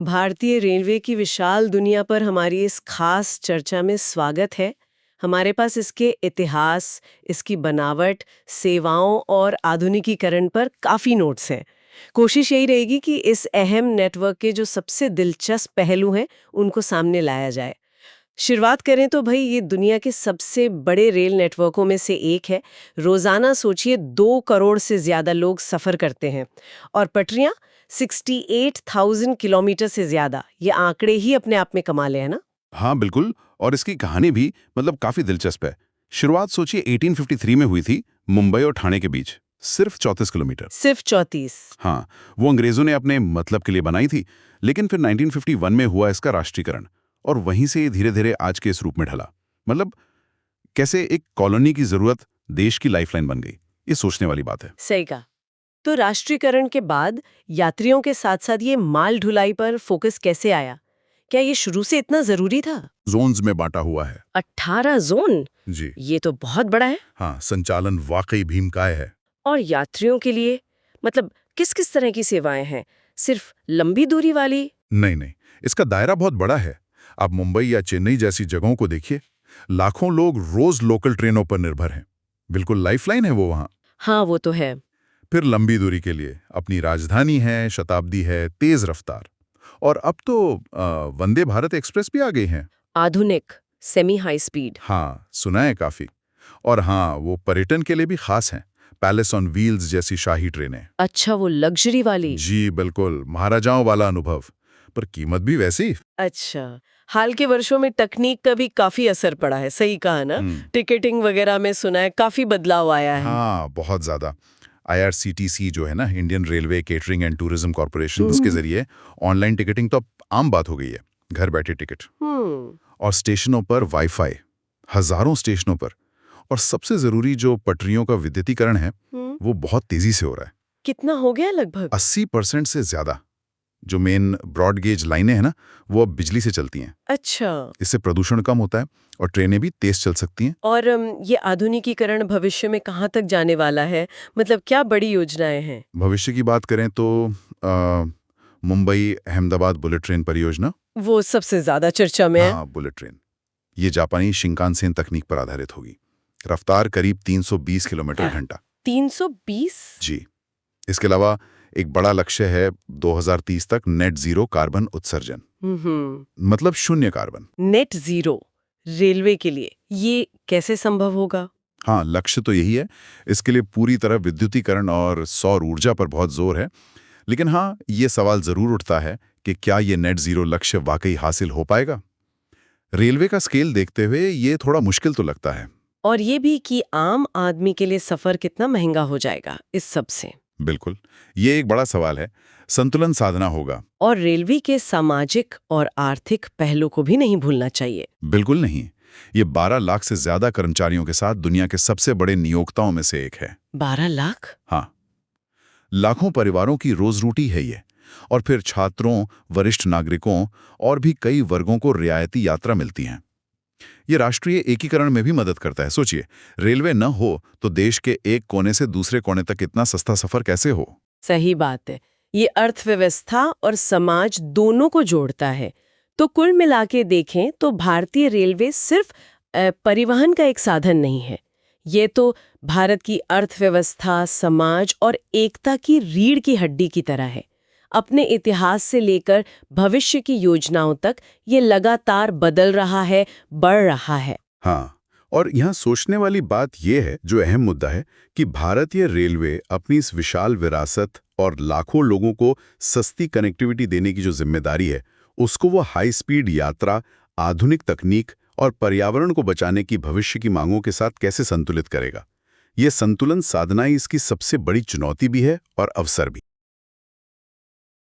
भारतीय रेलवे की विशाल दुनिया पर हमारी इस खास चर्चा में स्वागत है। हमारे पास इसके इतिहास, इसकी बनावट, सेवाओं और आधुनिकीकरण पर काफ़ी नोट्स हैं। कोशिश यही रहेगी कि इस अहम नेटवर्क के जो सबसे दिलचस्प पहलू हैं, उनको सामने लाया जाए। शुरुआत करें तो भई ये दुनिया के सबसे बड़े रेल नेटवर्कों में से एक है। रोज़ाना सोचिए 2 करोड़ से ज़्यादा लोग सफ़र करते हैं और पटरियाँ 68,000 किलोमीटर से ज़्यादा। ये आंकड़े ही अपने आप में कमाल है ना? हाँ बिल्कुल। और इसकी कहानी भी काफी दिलचस्प है। शुरुआत सोचिए 1853 में हुई थी, मुंबई और ठाणे के बीच, सिर्फ 34 किलोमीटर। सिर्फ 34। हाँ, वो अंग्रेजों ने अपने मतलब के लिए बनाई थी, लेकिन फिर 1951 में हुआ इसका राष्ट्रीयकरण और वहीं से ये धीरे धीरे आज के इस रूप में ढला। मतलब कैसे एक कॉलोनी की जरूरत देश की लाइफलाइन बन गई, ये सोचने वाली बात है। सही कहा। तो राष्ट्रीयकरण के बाद यात्रियों के साथ साथ ये माल ढुलाई पर फोकस कैसे आया? क्या ये शुरू से इतना जरूरी था? जोन्स में बांटा हुआ है। 18 जोन? जी ये तो बहुत बड़ा है। हाँ, संचालन वाकई भीमकाय है। और यात्रियों के लिए मतलब किस किस तरह की सेवाएं हैं? सिर्फ लंबी दूरी वाली? नहीं नहीं, इसका दायरा बहुत बड़ा है। आप मुंबई या चेन्नई जैसी जगहों को देखिए, लाखों लोग रोज लोकल ट्रेनों पर निर्भर हैं। बिल्कुल लाइफलाइन है वो वहाँ। हाँ, वो तो है। फिर लंबी दूरी के लिए अपनी राजधानी है, शताब्दी है, तेज रफ्तार। और अब तो वंदे भारत एक्सप्रेस भी आ गई हैं। आधुनिक सेमी हाई स्पीड। हाँ, सुना है काफी। और हाँ, वो पर्यटन के लिए भी खास हैं। पैलेस ऑन व्हील्स जैसी शाही ट्रेनें। अच्छा, वो लग्जरी वाली। जी बिल्कुल, महाराजाओं वाला अनुभव। पर कीमत भी वैसी। अच्छा, हाल के वर्षों में तकनीक का भी काफी असर पड़ा है, सही कहा ना? टिकटिंग वगैरह में सुना है काफी बदलाव आया है। हाँ, बहुत ज्यादा। IRCTC जो है ना, Indian railway catering and tourism corporation, उसके जरिए ऑनलाइन टिकटिंग तो अब आम बात हो गई है। घर बैठे टिकट। और स्टेशनों पर वाईफाई, हजारों स्टेशनों पर। और सबसे जरूरी जो पटरियों का विद्युतीकरण है, वो बहुत तेजी से हो रहा है। कितना हो गया लगभग? 80% से ज्यादा। जो मेन ब्रॉड गेज लाइनें हैं ना, वो अब बिजली से चलती हैं। अच्छा। इससे प्रदूषण कम होता है और ट्रेनें भी तेज चल सकती हैं। और ये आधुनिकीकरण भविष्य में कहाँ तक जाने वाला है? मतलब क्या बड़ी योजनाएं हैं? भविष्य की बात करें तो मुंबई अहमदाबाद बुलेट ट्रेन परियोजना। वो सबसे ज्यादा चर्चा में है। हाँ, बुलेट ट्रेन। ये जापानी शिंकानसेन तकनीक पर आधारित होगी। रफ्तार करीब 320 किलोमीटर घंटा। 320? जी। इसके अलावा एक बड़ा लक्ष्य है 2030 तक नेट जीरो कार्बन उत्सर्जन। मतलब शून्य कार्बन। नेट जीरो रेलवे के लिए ये कैसे संभव होगा? हाँ, लक्ष्य तो यही है। इसके लिए पूरी तरह विद्युतीकरण और सौर ऊर्जा पर बहुत जोर है। लेकिन हाँ, ये सवाल जरूर उठता है कि क्या ये नेट जीरो लक्ष्य वाकई हासिल हो पाएगा? रेलवे का स्केल देखते हुए ये थोड़ा मुश्किल तो लगता है। और ये भी कि आम आदमी के लिए सफर कितना महंगा हो जाएगा इस सब से। बिल्कुल, ये एक बड़ा सवाल है। संतुलन साधना होगा। और रेलवे के सामाजिक और आर्थिक पहलू को भी नहीं भूलना चाहिए। बिल्कुल नहीं। ये 12 लाख से ज्यादा कर्मचारियों के साथ दुनिया के सबसे बड़े नियोक्ताओं में से एक है। 12 लाख? हाँ, लाखों परिवारों की रोज रोटी है ये। और फिर छात्रों, वरिष्ठ नागरिकों और भी कई वर्गों को रियायती यात्रा मिलती हैं। ये राष्ट्रीय एकीकरण में भी मदद करता है। सोचिए, रेलवे न हो तो देश के एक कोने से दूसरे कोने तक इतना सस्ता सफर कैसे हो? सही बात है। ये अर्थव्यवस्था और समाज दोनों को जोड़ता है। तो कुल मिला के देखें तो भारतीय रेलवे सिर्फ परिवहन का एक साधन नहीं है। ये तो भारत की अर्थव्यवस्था, समाज और एकता की रीढ़ की हड्डी की तरह है। अपने इतिहास से लेकर भविष्य की योजनाओं तक ये लगातार बदल रहा है, बढ़ रहा है। हाँ, और यहाँ सोचने वाली बात यह है, जो अहम मुद्दा है, कि भारतीय रेलवे अपनी इस विशाल विरासत और लाखों लोगों को सस्ती कनेक्टिविटी देने की जो जिम्मेदारी है, उसको वो हाई स्पीड यात्रा, आधुनिक तकनीक और पर्यावरण को बचाने की भविष्य की मांगों के साथ कैसे संतुलित करेगा। ये संतुलन साधना ही इसकी सबसे बड़ी चुनौती भी है और अवसर भी।